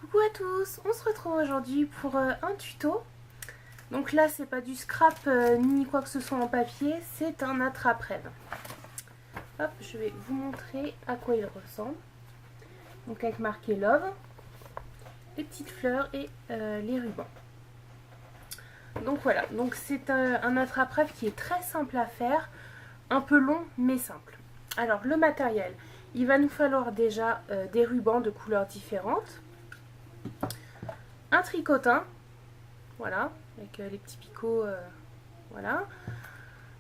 Coucou à tous, on se retrouve aujourd'hui pour un tuto. Donc là c'est pas du scrap ni quoi que ce soit en papier, c'est un attrape-rêve. Hop, je vais vous montrer à quoi il ressemble. Donc avec marqué Love, les petites fleurs et les rubans. Donc voilà, donc c'est un attrape-rêve qui est très simple à faire, un peu long mais simple. Alors le matériel, il va nous falloir déjà des rubans de couleurs différentes, un tricotin, voilà, avec les petits picots, voilà.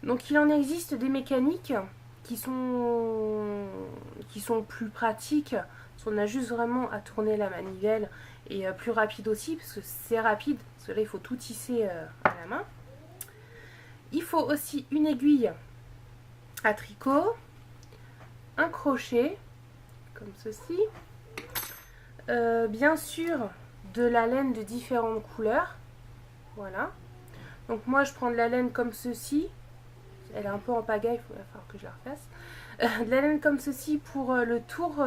Donc il en existe des mécaniques qui sont plus pratiques, parce qu'on a juste vraiment à tourner la manivelle, et plus rapide aussi, parce que c'est rapide, parce que là il faut tout tisser à la main. Il faut aussi une aiguille à tricot, un crochet, comme ceci, bien sûr de la laine de différentes couleurs, voilà. Donc moi je prends de la laine comme ceci, elle est un peu en pagaille, il va falloir que je la refasse. De la laine comme ceci pour le tour,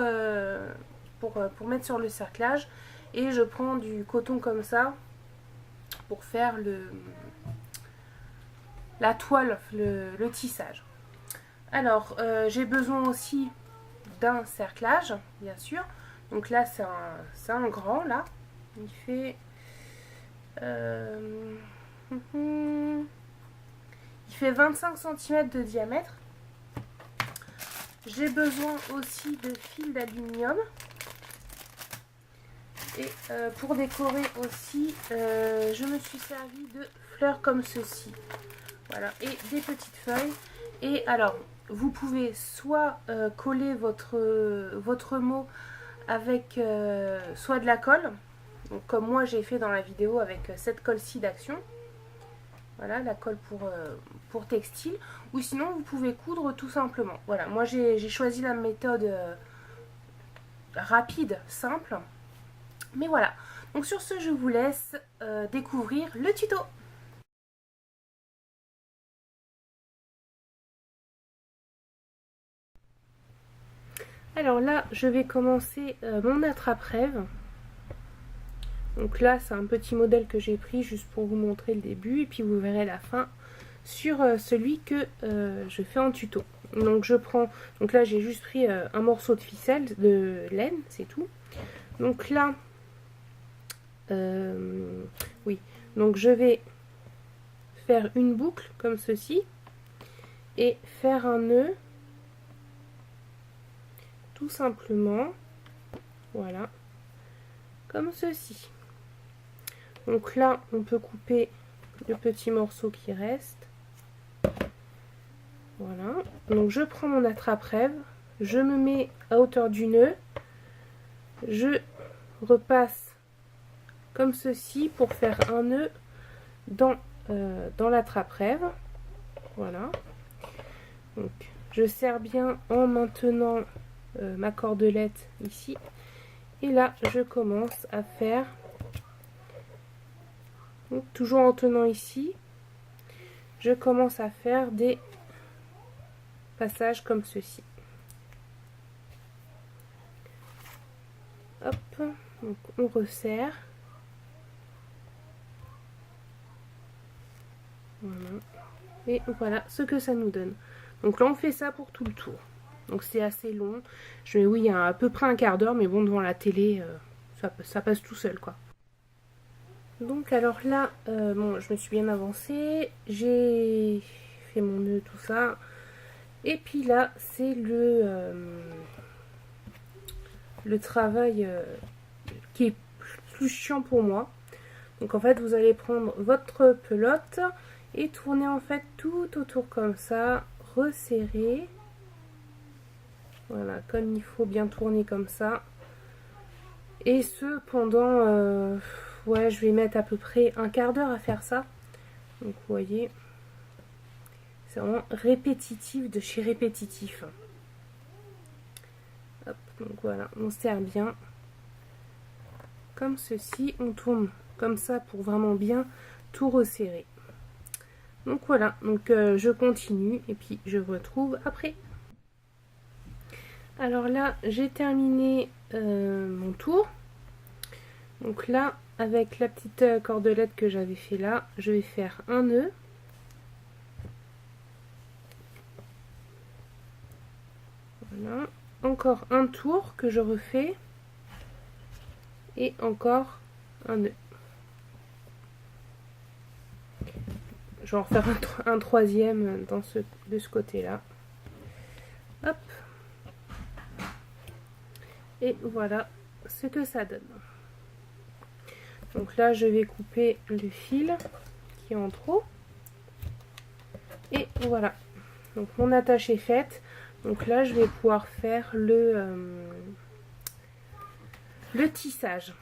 pour mettre sur le cerclage, et je prends du coton comme ça pour faire la toile, le tissage. Alors j'ai besoin aussi d'un cerclage, bien sûr. Donc là c'est un grand là, il fait il fait 25 cm de diamètre. J'ai besoin aussi de fil d'aluminium. Et pour décorer aussi, je me suis servi de fleurs comme ceci. Voilà, et des petites feuilles. Et alors, vous pouvez soit coller votre mot avec soit de la colle, donc comme moi j'ai fait dans la vidéo avec cette colle-ci d'Action. Voilà, la colle pour textile. Ou sinon, vous pouvez coudre tout simplement. Voilà, moi j'ai choisi la méthode rapide, simple. Mais voilà. Donc sur ce, je vous laisse découvrir le tuto. Alors là, je vais commencer mon attrape-rêve. Donc là, c'est un petit modèle que j'ai pris juste pour vous montrer le début. Et puis vous verrez la fin sur celui que je fais en tuto. Donc je prends, donc là j'ai juste pris un morceau de ficelle, de laine, c'est tout. Donc là, oui, donc je vais faire une boucle comme ceci et faire un nœud tout simplement, voilà, comme ceci. Donc là on peut couper le petit morceau qui reste. Voilà, donc je prends mon attrape-rêve, je me mets à hauteur du nœud, je repasse comme ceci pour faire un nœud dans l'attrape-rêve. Voilà, donc je serre bien en maintenant ma cordelette ici, et là je commence à faire, donc, toujours en tenant ici, je commence à faire des passages comme ceci. Hop, donc on resserre. Voilà. Et voilà ce que ça nous donne. Donc là on fait ça pour tout le tour. Donc c'est assez long. Oui, il y a à peu près un quart d'heure, mais bon, devant la télé, ça passe tout seul, quoi. Donc alors là, bon, je me suis bien avancée. J'ai fait mon nœud, tout ça. Et puis là, c'est le travail qui est plus chiant pour moi. Donc en fait, vous allez prendre votre pelote et tourner en fait tout autour comme ça, resserrer. Voilà, comme il faut bien tourner comme ça. Et ce pendant, ouais, je vais mettre à peu près un quart d'heure à faire ça. Donc vous voyez, c'est vraiment répétitif de chez répétitif. Hop, donc voilà, on serre bien. Comme ceci, on tourne comme ça pour vraiment bien tout resserrer. Donc voilà, donc je continue et puis je vous retrouve après. Alors là, j'ai terminé mon tour. Donc là, avec la petite cordelette que j'avais fait là, je vais faire un nœud. Voilà. Encore un tour que je refais. Et encore un nœud. Je vais en refaire un troisième de ce côté-là. Hop. Et voilà ce que ça donne. Donc là, je vais couper le fil qui est en trop. Et voilà. Donc mon attache est faite. Donc là, je vais pouvoir faire le tissage.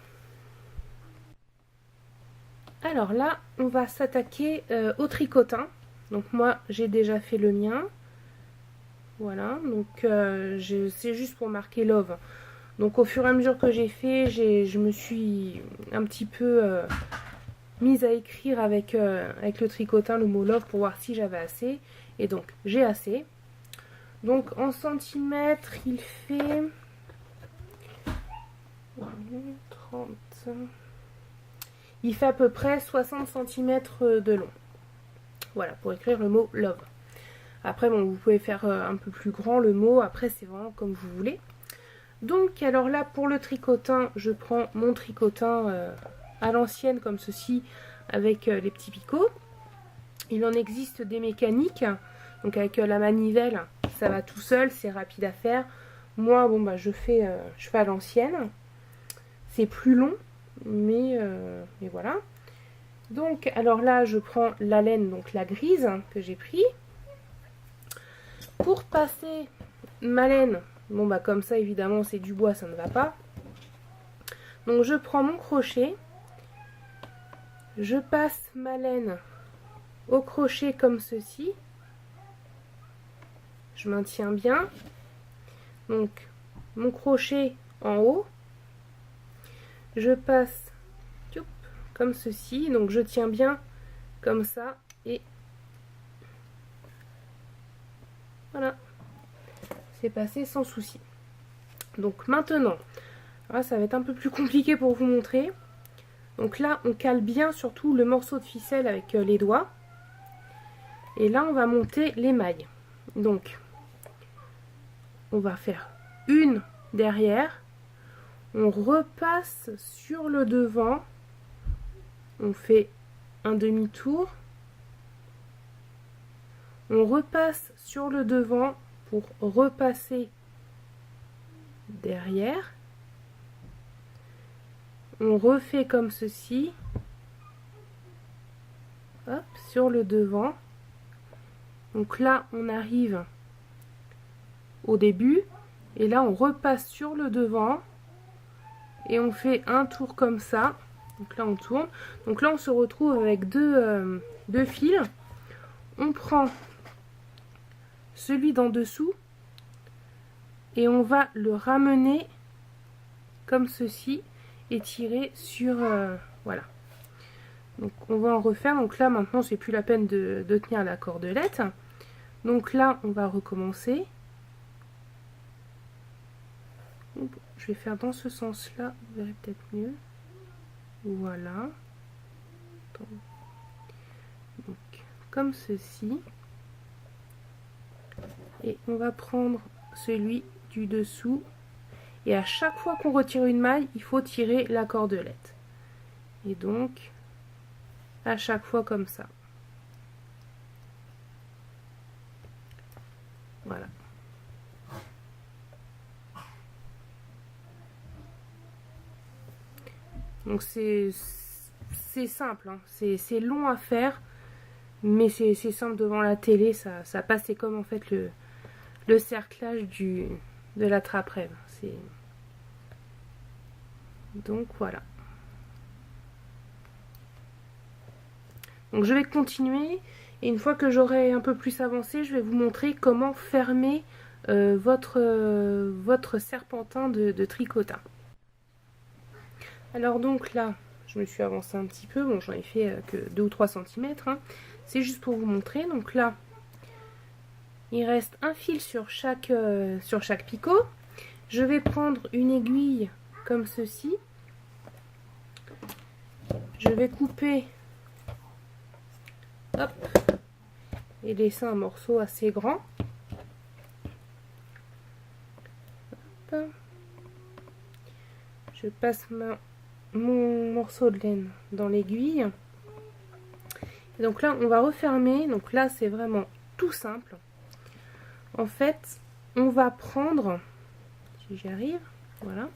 Alors là, on va s'attaquer au tricotin. Donc moi, j'ai déjà fait le mien. Voilà, donc c'est juste pour marquer love. Donc au fur et à mesure que j'ai fait, je me suis un petit peu mise à écrire avec le tricotin le mot love pour voir si j'avais assez. Et donc j'ai assez. Donc en centimètres, il fait 30. Il fait à peu près 60 cm de long. Voilà, pour écrire le mot love. Après, bon, vous pouvez faire un peu plus grand le mot. Après, c'est vraiment comme vous voulez. Donc, alors là, pour le tricotin, je prends mon tricotin à l'ancienne, comme ceci, avec les petits picots. Il en existe des mécaniques. Donc, avec la manivelle, ça va tout seul, c'est rapide à faire. Moi, bon, bah, je fais à l'ancienne. C'est plus long, mais voilà. Donc, alors là, je prends la laine, donc la grise, que j'ai pris. Pour passer ma laine, bon bah comme ça évidemment c'est du bois, ça ne va pas. Donc je prends mon crochet, je passe ma laine au crochet comme ceci. Je maintiens bien. Donc mon crochet en haut. Je passe comme ceci. Donc je tiens bien comme ça et voilà. C'est passé sans souci. Donc maintenant, là, ça va être un peu plus compliqué pour vous montrer. Donc là, on cale bien surtout le morceau de ficelle avec les doigts. Et là, on va monter les mailles. Donc, on va faire une derrière. On repasse sur le devant. On fait un demi-tour. On repasse sur le devant pour repasser derrière. On refait comme ceci. Hop, sur le devant. Donc là, on arrive au début. Et là, on repasse sur le devant. Et on fait un tour comme ça. Donc là, on tourne. Donc là, on se retrouve avec deux fils. On prend celui d'en dessous. Et on va le ramener comme ceci. Et tirer sur... voilà. Donc on va en refaire. Donc là, maintenant, c'est plus la peine de tenir la cordelette. Donc là, on va recommencer. Je vais faire dans ce sens-là, vous verrez peut-être mieux. Voilà. Donc, comme ceci. Et on va prendre celui du dessous. Et à chaque fois qu'on retire une maille, il faut tirer la cordelette. Et donc, à chaque fois comme ça. Voilà. Donc c'est simple, hein. C'est long à faire, mais c'est simple devant la télé, ça passe. C'est comme en fait le cerclage de la trappe-rêve. Donc voilà. Donc je vais continuer, et une fois que j'aurai un peu plus avancé, je vais vous montrer comment fermer votre serpentin de tricotin. Alors donc là, je me suis avancée un petit peu. Bon, j'en ai fait que 2 ou 3 cm. Hein. C'est juste pour vous montrer. Donc là, il reste un fil sur chaque picot. Je vais prendre une aiguille comme ceci. je vais couper, hop, et laisser un morceau assez grand. Hop. Je passe mon morceau de laine dans l'aiguille. Donc là, on va refermer. Donc là, c'est vraiment tout simple. En fait, on va prendre, si j'y arrive, voilà.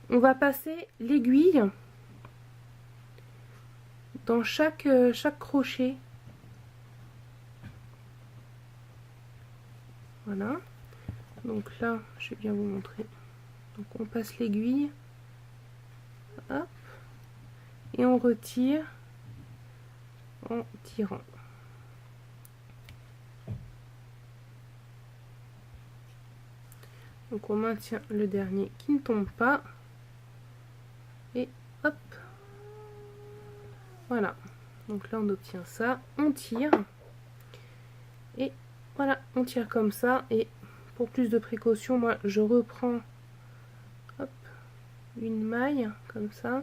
On va passer l'aiguille dans chaque crochet. Voilà. Donc là, je vais bien vous montrer. Donc on passe l'aiguille. Hop. Et on retire en tirant. Donc on maintient le dernier qui ne tombe pas. Et hop. Voilà. Donc là on obtient ça. On tire. Et voilà, on tire comme ça. Et pour plus de précaution, moi je reprends, hop, une maille comme ça.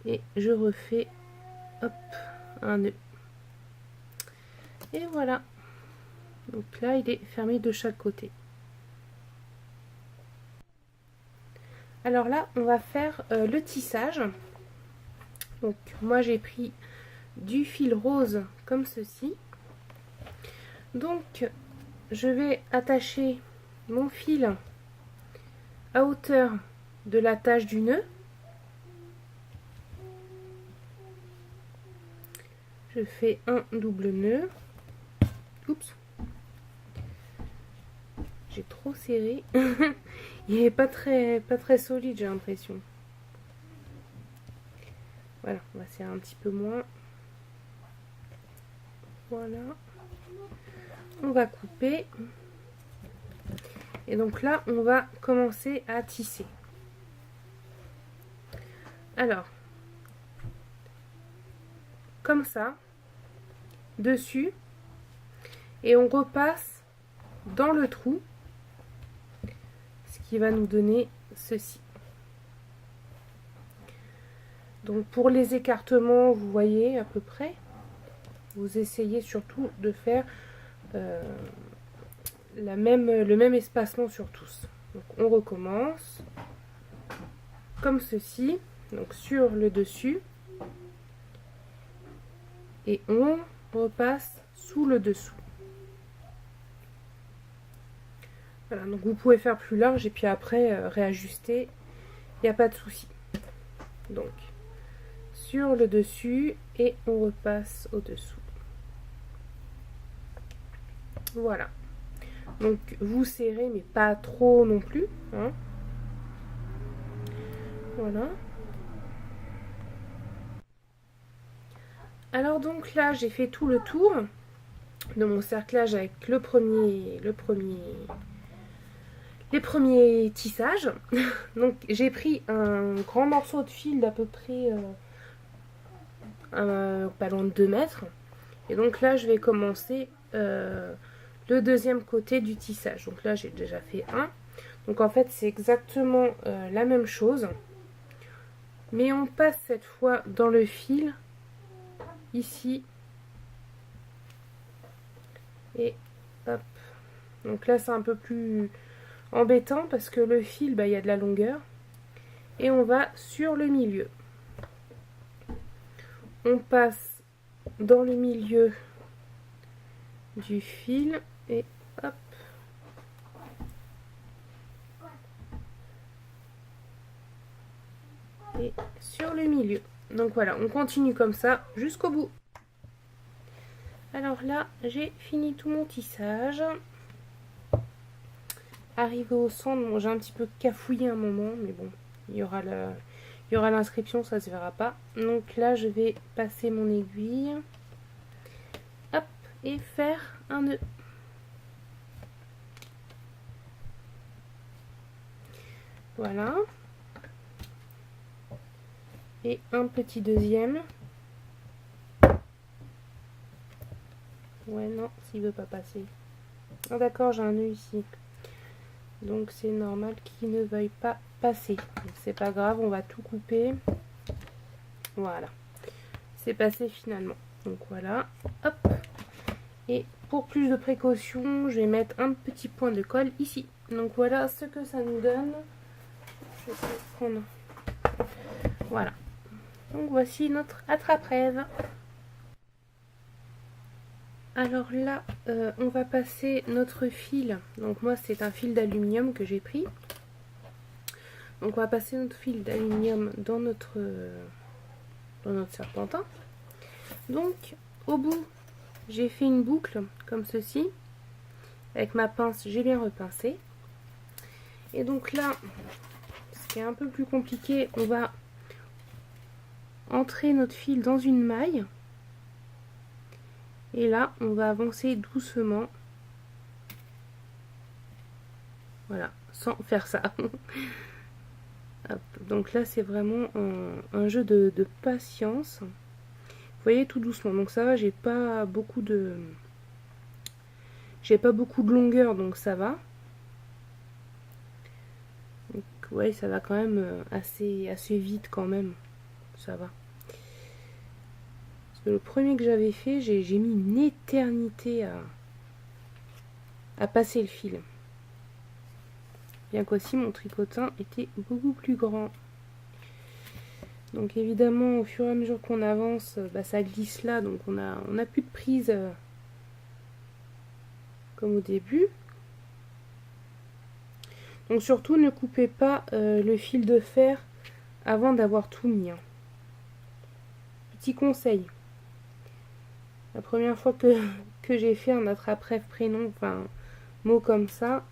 Et je refais, hop, un nœud. Et voilà. Donc là il est fermé de chaque côté. Alors là on va faire le tissage. Donc moi j'ai pris du fil rose comme ceci. Donc je vais attacher mon fil à hauteur de l'attache du nœud. Je fais un double nœud. Oups. J'ai trop serré. Il n'est pas très solide, j'ai l'impression. Voilà, on va serrer un petit peu moins. Voilà. On va couper. Et donc là, on va commencer à tisser. Alors, comme ça, dessus. Et on repasse dans le trou. Ce qui va nous donner ceci. Donc pour les écartements, vous voyez à peu près. Vous essayez surtout de faire le même espacement sur tous. Donc on recommence comme ceci, donc sur le dessus, et on repasse sous le dessous. Voilà, donc vous pouvez faire plus large et puis après réajuster, il n'y a pas de souci. Donc sur le dessus et on repasse au dessous. Voilà. Donc vous serrez mais pas trop non plus, hein. Voilà. Alors donc là j'ai fait tout le tour de mon cerclage avec les premiers tissages. Donc j'ai pris un grand morceau de fil d'à peu près pas loin de 2 mètres. Et donc là je vais commencer le deuxième côté du tissage. Donc là j'ai déjà fait un. Donc en fait c'est exactement la même chose. Mais on passe cette fois dans le fil. Ici. Et hop. Donc là c'est un peu plus embêtant parce que le fil, il y a de la longueur. Et on va sur le milieu. On passe dans le milieu du fil et hop. Et sur le milieu. Donc voilà, on continue comme ça jusqu'au bout. Alors là, j'ai fini tout mon tissage. Arrivé au centre, bon, j'ai un petit peu cafouillé un moment, mais bon, il y aura l'inscription, ça se verra pas. Donc là, je vais passer mon aiguille. Hop, et faire un nœud. Voilà. Et un petit deuxième. Ouais, non, s'il veut pas passer. Ah d'accord, j'ai un nœud ici. Donc c'est normal qu'il ne veuille pas passer. C'est pas grave, on va tout couper. Voilà, c'est passé finalement. Donc voilà, hop. Et pour plus de précaution, je vais mettre un petit point de colle ici. Donc voilà ce que ça nous donne. Je vais prendre. Voilà. Donc voici notre attrape-rêve. Alors là, on va passer notre fil. Donc moi, c'est un fil d'aluminium que j'ai pris. Donc on va passer notre fil d'aluminium dans notre serpentin. Donc au bout, j'ai fait une boucle comme ceci. Avec ma pince, j'ai bien repincé. Et donc là, ce qui est un peu plus compliqué, on va entrer notre fil dans une maille. Et là, on va avancer doucement. Voilà, sans faire ça. Hop, donc là, c'est vraiment un jeu de patience. Vous voyez, tout doucement. Donc ça va, j'ai pas beaucoup de longueur, donc ça va. Donc ouais, ça va quand même assez vite quand même. Ça va. Parce que le premier que j'avais fait, j'ai mis une éternité à passer le fil. Bien qu'aussi mon tricotin était beaucoup plus grand. Donc évidemment, au fur et à mesure qu'on avance, ça glisse là, donc on a plus de prise comme au début. Donc surtout, ne coupez pas le fil de fer avant d'avoir tout mis. Hein. Petit conseil. La première fois que j'ai fait un attrape-rêve prénom, enfin mot comme ça,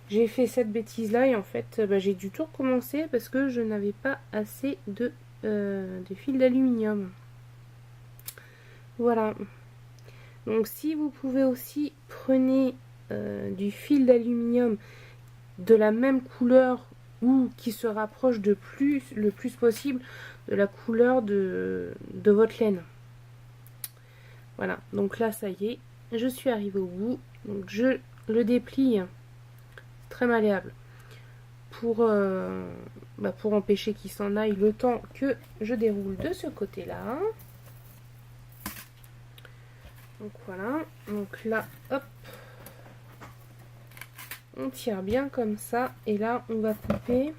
j'ai fait cette bêtise là et en fait j'ai dû tout recommencer parce que je n'avais pas assez de fil d'aluminium. Voilà. Donc si vous pouvez aussi, prenez du fil d'aluminium de la même couleur ou qui se rapproche le plus possible de la couleur de votre laine. Voilà, donc là ça y est, je suis arrivée au bout. Donc je le déplie, très malléable, pour empêcher qu'il s'en aille le temps que je déroule de ce côté-là. Donc voilà, donc là, hop, on tire bien comme ça, et là on va couper.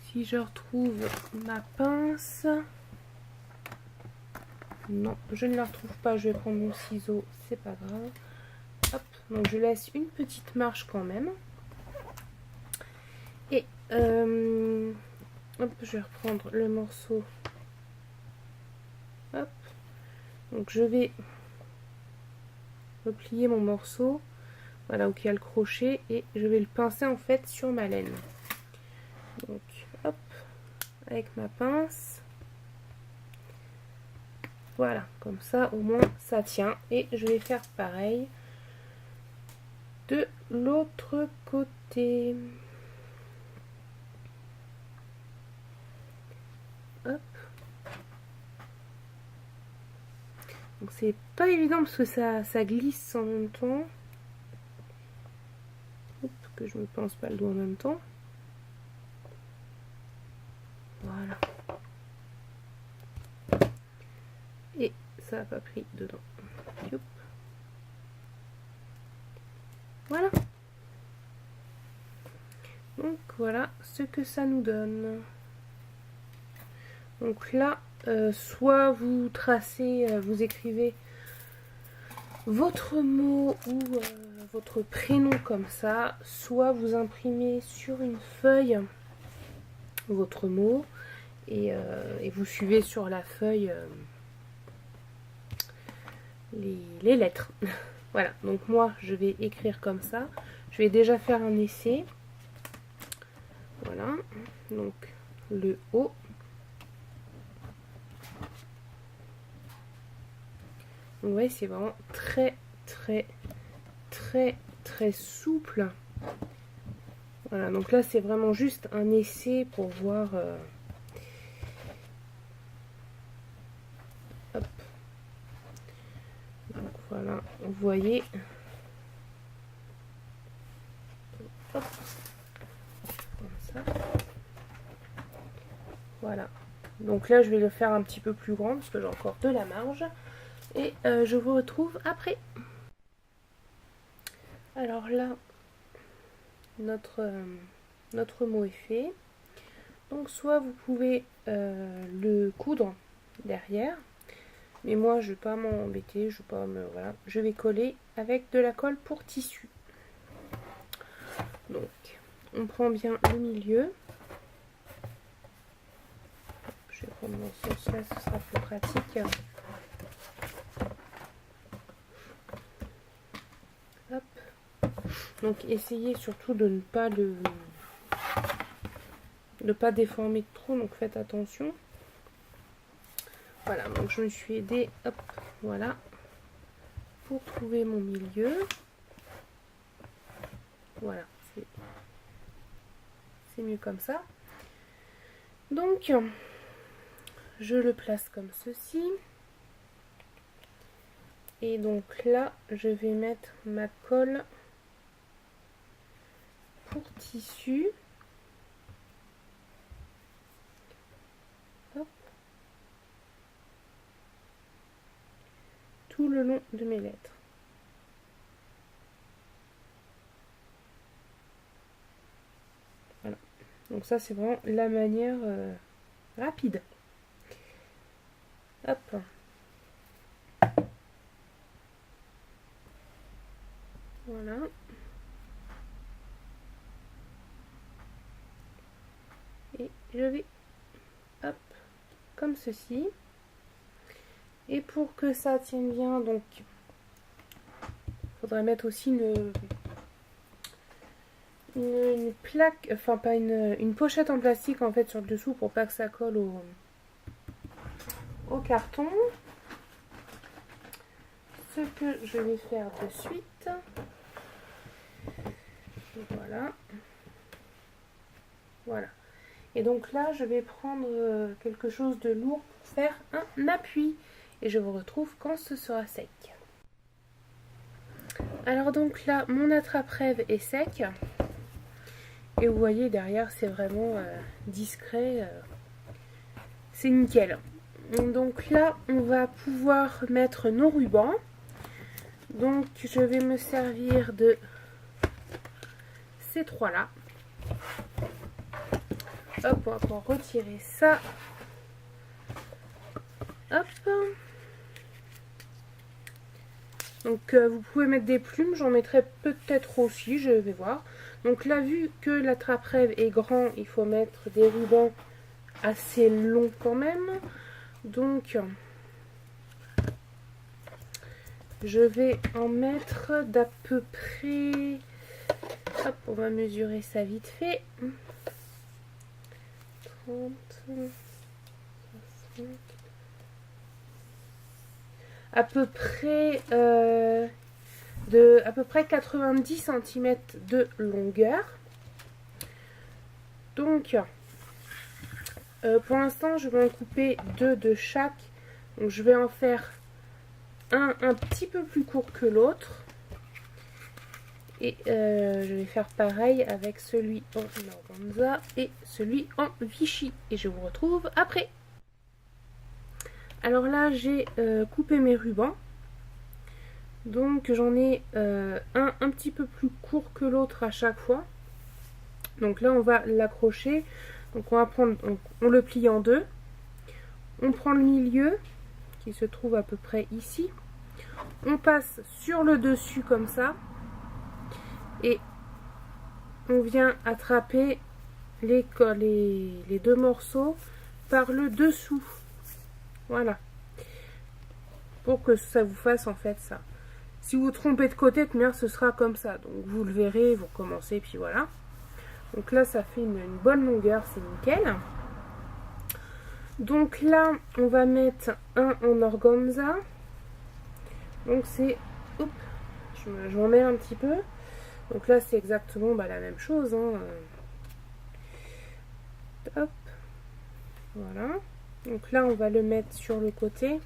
Si je retrouve ma pince, non, je ne la retrouve pas, je vais prendre mon ciseau, c'est pas grave. Hop, donc je laisse une petite marge quand même. Et hop, je vais reprendre le morceau. Hop, donc je vais replier mon morceau, voilà, où il y a le crochet, et je vais le pincer en fait sur ma laine. Donc hop, avec ma pince. Voilà, comme ça au moins ça tient. Et je vais faire pareil de l'autre côté. Hop. Donc c'est pas évident parce que ça glisse en même temps. Hop, que je me pince pas le doigt en même temps. Voilà. Et ça n'a pas pris dedans. Youp. Voilà. Donc voilà ce que ça nous donne. Donc là, soit vous tracez, vous écrivez votre mot ou votre prénom comme ça, soit vous imprimez sur une feuille votre mot et vous suivez sur la feuille les lettres. Voilà, donc moi je vais écrire comme ça. Je vais déjà faire un essai. Voilà, donc le O. Vous voyez, c'est vraiment très souple. Voilà, donc là c'est vraiment juste un essai pour voir. Hop. Donc voilà, vous voyez. Hop. Comme ça. Voilà. Donc là, je vais le faire un petit peu plus grand parce que j'ai encore de la marge. Et je vous retrouve après. Alors là, notre mot est fait. Donc soit vous pouvez le coudre derrière. Mais moi, je ne vais pas m'embêter. Voilà. Je vais coller avec de la colle pour tissu. Donc, on prend bien le milieu. Je vais prendre dans ce sens-là, ce sera plus pratique. Hop. Donc, essayez surtout de ne pas déformer trop, donc faites attention. Voilà, donc je me suis aidée, hop, voilà, pour trouver mon milieu. Voilà, c'est mieux comme ça. Donc, je le place comme ceci. Et donc là, je vais mettre ma colle pour tissu. Hop. Tout le long de mes lettres. Voilà. Donc ça, c'est vraiment la manière rapide. Hop. Voilà. Et je vais, hop, comme ceci. Et pour que ça tienne bien, donc, il faudrait mettre aussi une plaque, enfin pas une pochette en plastique en fait sur le dessous pour pas que ça colle au carton. Ce que je vais faire de suite. Voilà. Voilà. Et donc là, je vais prendre quelque chose de lourd pour faire un appui. Et je vous retrouve quand ce sera sec. Alors donc là, mon attrape-rêve est sec. Et vous voyez, derrière, c'est vraiment discret. C'est nickel. Donc là, on va pouvoir mettre nos rubans. Donc, je vais me servir de ces trois-là. Hop, on va pouvoir retirer ça. Hop. Donc, vous pouvez mettre des plumes. J'en mettrai peut-être aussi, je vais voir. Donc là, vu que l'attrape-rêve est grand, il faut mettre des rubans assez longs quand même. Donc, je vais en mettre d'à peu près... Hop, on va mesurer ça vite fait. 30, 60... À peu près à peu près 90 cm de longueur. Donc, pour l'instant, je vais en couper deux de chaque. Donc, je vais en faire un petit peu plus court que l'autre. Et je vais faire pareil avec celui en organza et celui en Vichy. Et je vous retrouve après. Alors là, j'ai coupé mes rubans. Donc j'en ai un petit peu plus court que l'autre à chaque fois. Donc là, on va l'accrocher. Donc on va prendre, on le plie en deux. On prend le milieu qui se trouve à peu près ici. On passe sur le dessus comme ça. Et on vient attraper les deux morceaux par le dessous. Voilà. Pour que ça vous fasse en fait ça. Si vous vous trompez de côté, de manière, ce sera comme ça. Donc vous le verrez, vous recommencez, puis voilà. Donc là, ça fait une bonne longueur, c'est nickel. Donc là, on va mettre un en organza. Donc c'est... Hop, je m'en mets un petit peu. Donc là, c'est exactement la même chose. Hein. Hop. Voilà. Donc là, on va le mettre sur le côté.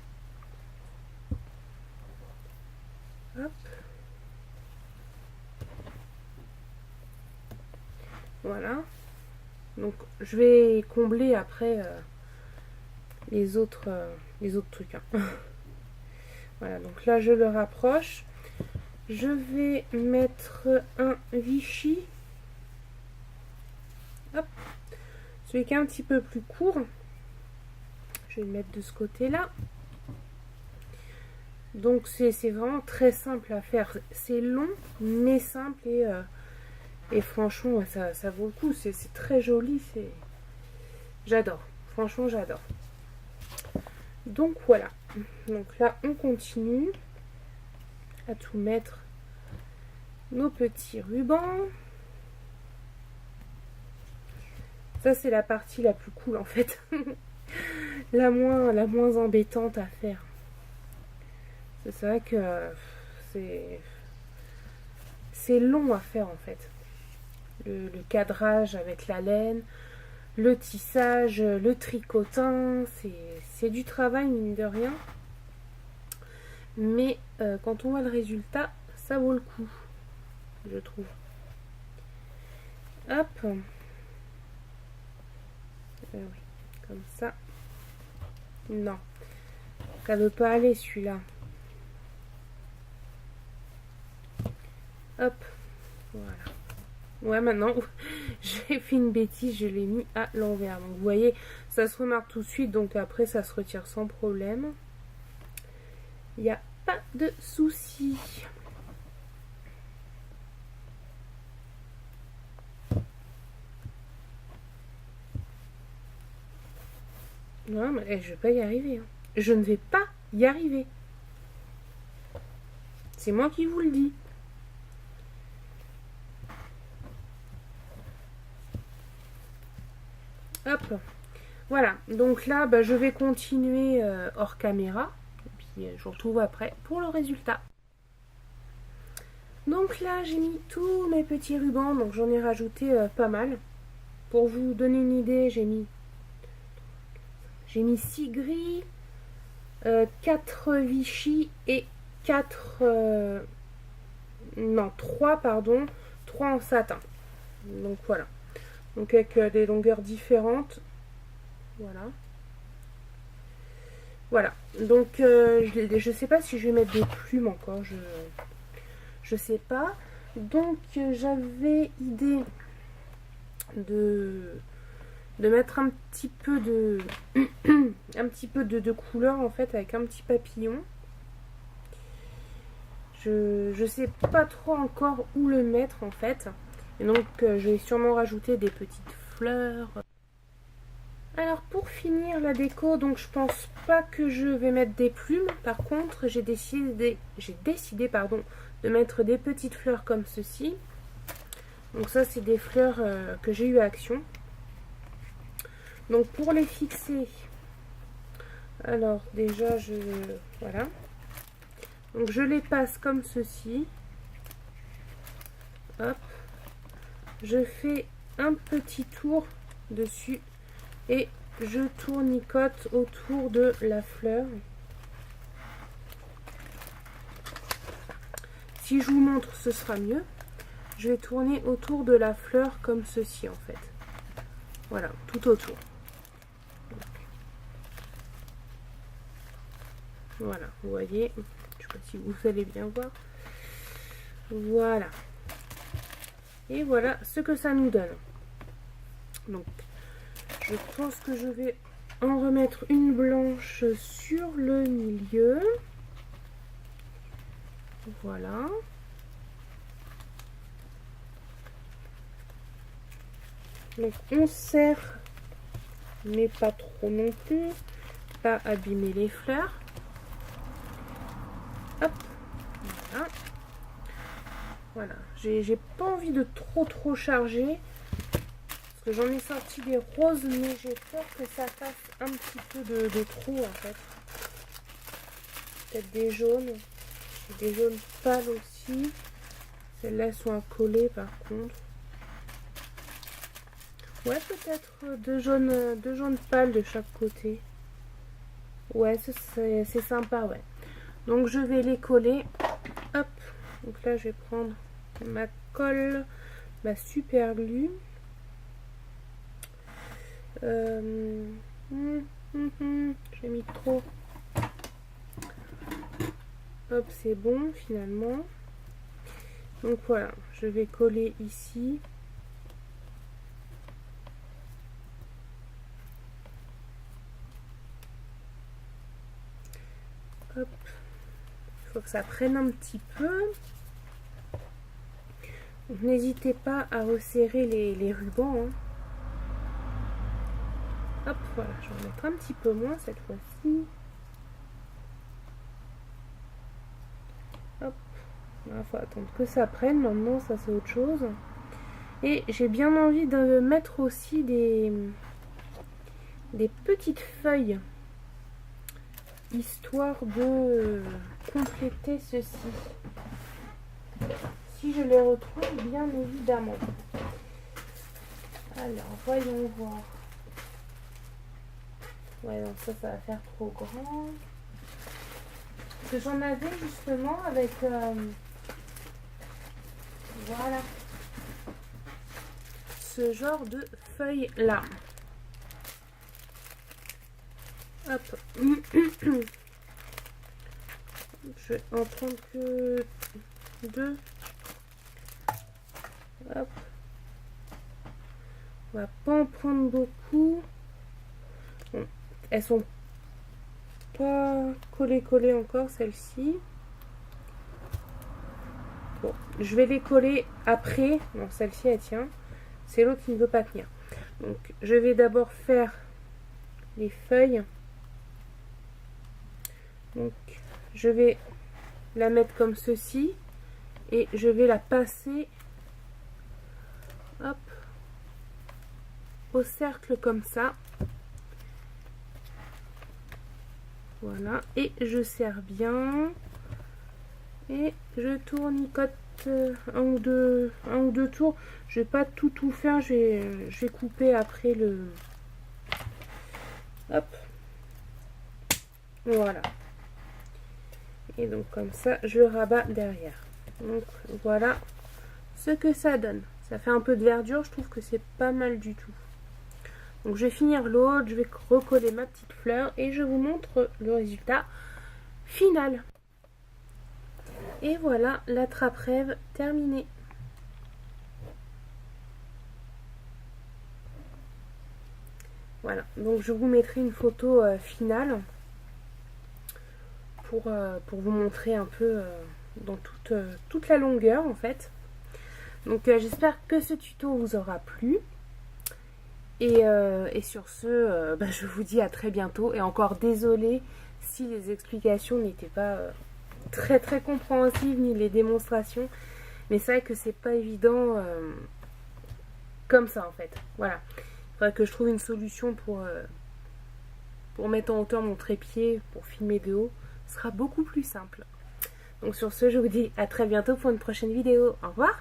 Hop. Voilà. Donc je vais combler après les autres trucs. Hein. Voilà, donc là je le rapproche. Je vais mettre un Vichy. Hop. Celui qui est un petit peu plus court. Je vais le mettre de ce côté-là. Donc c'est vraiment très simple à faire. C'est long mais simple et franchement ça vaut le coup. C'est très joli. J'adore. Franchement j'adore. Donc voilà. Donc là on continue à tout mettre nos petits rubans. Ça c'est la partie la plus cool en fait. la moins embêtante à faire. C'est vrai que c'est long à faire en fait. Le cadrage avec la laine, le tissage, le tricotin, c'est du travail mine de rien. Mais quand on voit le résultat, ça vaut le coup, je trouve. Hop. Oui, comme ça. Non, ça veut pas aller celui-là. Hop, voilà. Ouais, maintenant, j'ai fait une bêtise, je l'ai mis à l'envers. Donc, vous voyez, ça se remarque tout de suite, donc après, ça se retire sans problème. Il n'y a pas de souci. Non, mais je vais pas y arriver. Hein. Je ne vais pas y arriver. C'est moi qui vous le dis. Hop. Voilà. Donc là, bah, je vais continuer hors caméra. Et puis, je vous retrouve après pour le résultat. Donc là, j'ai mis tous mes petits rubans. Donc, j'en ai rajouté pas mal. Pour vous donner une idée, j'ai mis 6 gris, 4 Vichy et 3 pardon, 3 en satin. Donc voilà. Donc avec des longueurs différentes. Voilà. Voilà. Donc je sais pas si je vais mettre des plumes encore. Je sais pas. Donc j'avais idée de mettre un petit peu de couleur en fait avec un petit papillon. Je sais pas trop encore où le mettre en fait. Et donc je vais sûrement rajouter des petites fleurs. Alors pour finir la déco, donc je pense pas que je vais mettre des plumes. Par contre j'ai décidé pardon, de mettre des petites fleurs comme ceci. Donc ça c'est des fleurs que j'ai eu à Action. Donc pour les fixer, alors déjà voilà. Donc je les passe comme ceci. Hop. Je fais un petit tour dessus et je tournicote autour de la fleur. Si je vous montre, ce sera mieux. Je vais tourner autour de la fleur comme ceci en fait. Voilà, tout autour. Voilà, vous voyez, je sais pas si vous allez bien voir. Voilà. Et voilà ce que ça nous donne. Donc, je pense que je vais en remettre une blanche sur le milieu. Voilà. Donc, on serre, mais pas trop non plus. Pas abîmer les fleurs. Hop, voilà. Voilà, j'ai pas envie de trop charger parce que j'en ai sorti des roses, mais j'ai peur que ça fasse un petit peu de trop en fait. Peut-être des jaunes, des jaunes pâles aussi. Celles-là sont à coller par contre. Ouais, peut-être deux jaunes pâles de chaque côté. Ouais, c'est sympa, ouais. Donc je vais les coller. Hop. Donc là, je vais prendre ma colle, ma super glue. J'ai mis trop. Hop, c'est bon finalement. Donc voilà, je vais coller ici. Hop. Il faut que ça prenne un petit peu. N'hésitez pas à resserrer les rubans. Hein. Hop, voilà, je vais en mettre un petit peu moins cette fois-ci. Hop, il faut attendre que ça prenne. Maintenant, ça c'est autre chose. Et j'ai bien envie de mettre aussi des petites feuilles, histoire de compléter ceci. Si je les retrouve, bien évidemment. Alors, voyons voir. Ouais, donc ça va faire trop grand. Parce que j'en avais justement avec... voilà. Ce genre de feuilles là. Hop. Je vais en prendre que 2. Hop. On va pas en prendre beaucoup. Bon, elles sont pas collées encore, celles-ci. Bon, je vais les coller après. Non, celle-ci elle tient. C'est l'autre qui ne veut pas tenir. Donc, je vais d'abord faire les feuilles. Donc, je vais la mettre comme ceci. Et je vais la passer, hop, au cercle comme ça. Voilà. Et je serre bien. Et je tournicote un ou deux tours. Je vais pas tout faire. Je vais couper après le... Hop. Voilà. Et donc comme ça, je le rabats derrière. Donc voilà ce que ça donne. Ça fait un peu de verdure, je trouve que c'est pas mal du tout. Donc je vais finir l'autre, je vais recoller ma petite fleur et je vous montre le résultat final. Et voilà la trappe-rêve terminée. Voilà, donc je vous mettrai une photo finale pour vous montrer un peu dans toute la longueur en fait. Donc j'espère que ce tuto vous aura plu. Et sur ce, je vous dis à très bientôt. Et encore désolée si les explications n'étaient pas très compréhensibles, ni les démonstrations. Mais c'est vrai que c'est pas évident comme ça en fait. Voilà. Il faudrait que je trouve une solution pour mettre en hauteur mon trépied, pour filmer de haut. Ce sera beaucoup plus simple. Donc sur ce, je vous dis à très bientôt pour une prochaine vidéo. Au revoir!